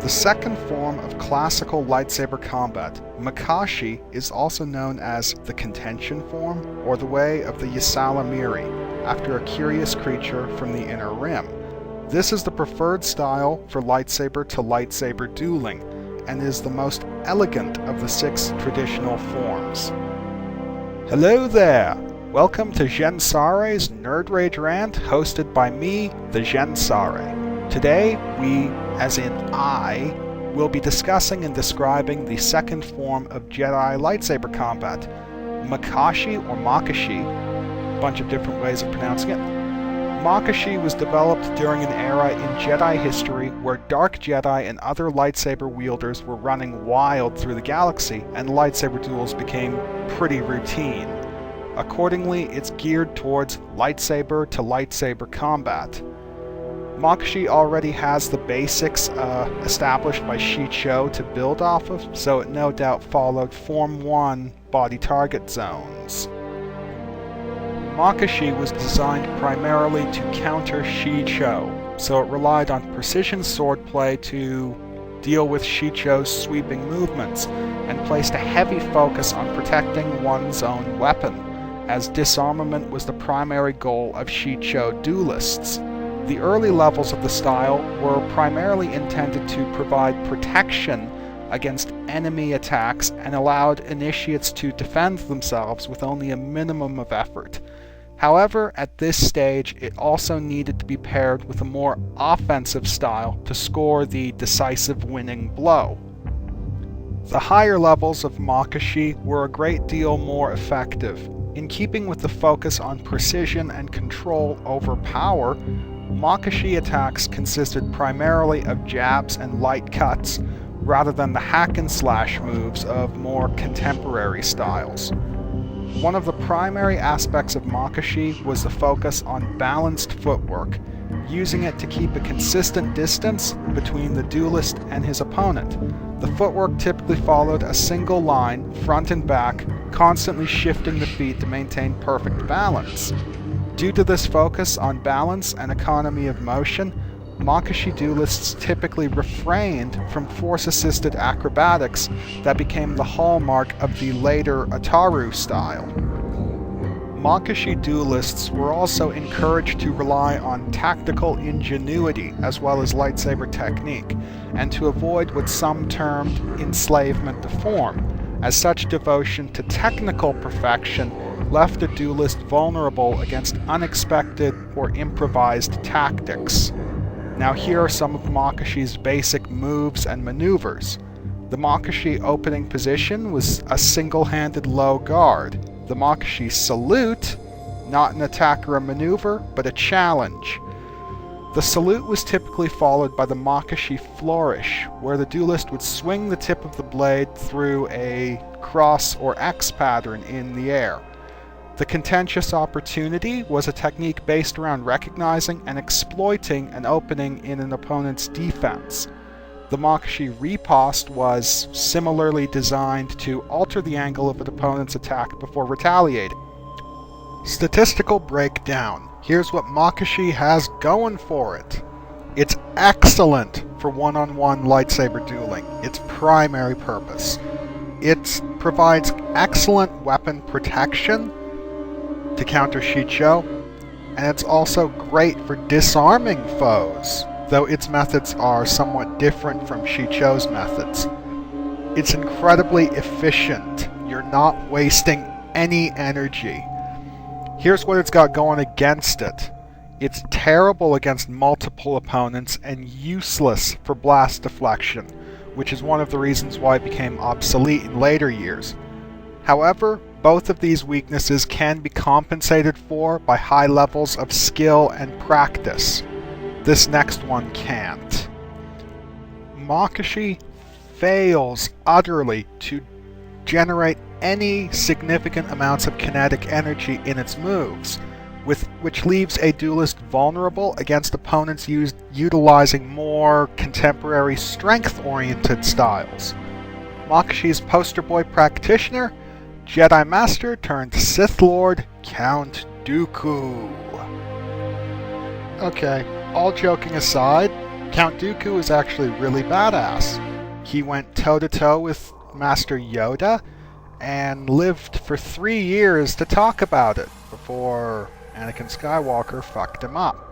The second form of classical lightsaber combat, Makashi, is also known as the contention form, or the way of the Ysalamiri, Miri, after a curious creature from the Inner Rim. This is the preferred style for lightsaber to lightsaber dueling, and is the most elegant of the 6 traditional forms. Hello there! Welcome to Gensare's Nerd Rage Rant, hosted by me, the Gensare. Today, we, as in I, will be discussing and describing the second form of Jedi lightsaber combat, Makashi or Makashi, a bunch of different ways of pronouncing it. Makashi was developed during an era in Jedi history where Dark Jedi and other lightsaber wielders were running wild through the galaxy, and lightsaber duels became pretty routine. Accordingly, it's geared towards lightsaber to lightsaber combat. Makashi already has the basics established by Shicho to build off of, so it no doubt followed Form 1 body target zones. Makashi was designed primarily to counter Shicho, so it relied on precision swordplay to deal with Shicho's sweeping movements, and placed a heavy focus on protecting one's own weapon, as disarmament was the primary goal of Shicho duelists. The early levels of the style were primarily intended to provide protection against enemy attacks and allowed initiates to defend themselves with only a minimum of effort. However, at this stage, it also needed to be paired with a more offensive style to score the decisive winning blow. The higher levels of Makashi were a great deal more effective. In keeping with the focus on precision and control over power, Makashi attacks consisted primarily of jabs and light cuts, rather than the hack and slash moves of more contemporary styles. One of the primary aspects of Makashi was the focus on balanced footwork, using it to keep a consistent distance between the duelist and his opponent. The footwork typically followed a single line, front and back, constantly shifting the feet to maintain perfect balance. Due to this focus on balance and economy of motion, Makashi duelists typically refrained from force-assisted acrobatics that became the hallmark of the later Ataru style. Makashi duelists were also encouraged to rely on tactical ingenuity as well as lightsaber technique, and to avoid what some termed enslavement to form, as such devotion to technical perfection left a duelist vulnerable against unexpected or improvised tactics. Now here are some of Makashi's basic moves and maneuvers. The Makashi opening position was a single-handed low guard. The Makashi salute, not an attack or a maneuver, but a challenge. The salute was typically followed by the Makashi flourish, where the duelist would swing the tip of the blade through a cross or X pattern in the air. The contentious opportunity was a technique based around recognizing and exploiting an opening in an opponent's defense. The Makashi riposte was similarly designed to alter the angle of an opponent's attack before retaliating. Statistical breakdown. Here's what Makashi has going for it. It's excellent for one-on-one lightsaber dueling, its primary purpose. It provides excellent weapon protection to counter Shicho, and it's also great for disarming foes, though its methods are somewhat different from Shicho's methods. It's incredibly efficient. You're not wasting any energy. Here's what it's got going against it. It's terrible against multiple opponents and useless for blast deflection, which is one of the reasons why it became obsolete in later years. However, both of these weaknesses can be compensated for by high levels of skill and practice. This next one can't. Makashi fails utterly to generate any significant amounts of kinetic energy in its moves, which leaves a duelist vulnerable against opponents utilizing more contemporary strength-oriented styles. Makashi's poster boy practitioner, Jedi Master turned Sith Lord, Count Dooku. Okay, all joking aside, Count Dooku is actually really badass. He went toe-to-toe with Master Yoda and lived for 3 years to talk about it before Anakin Skywalker fucked him up.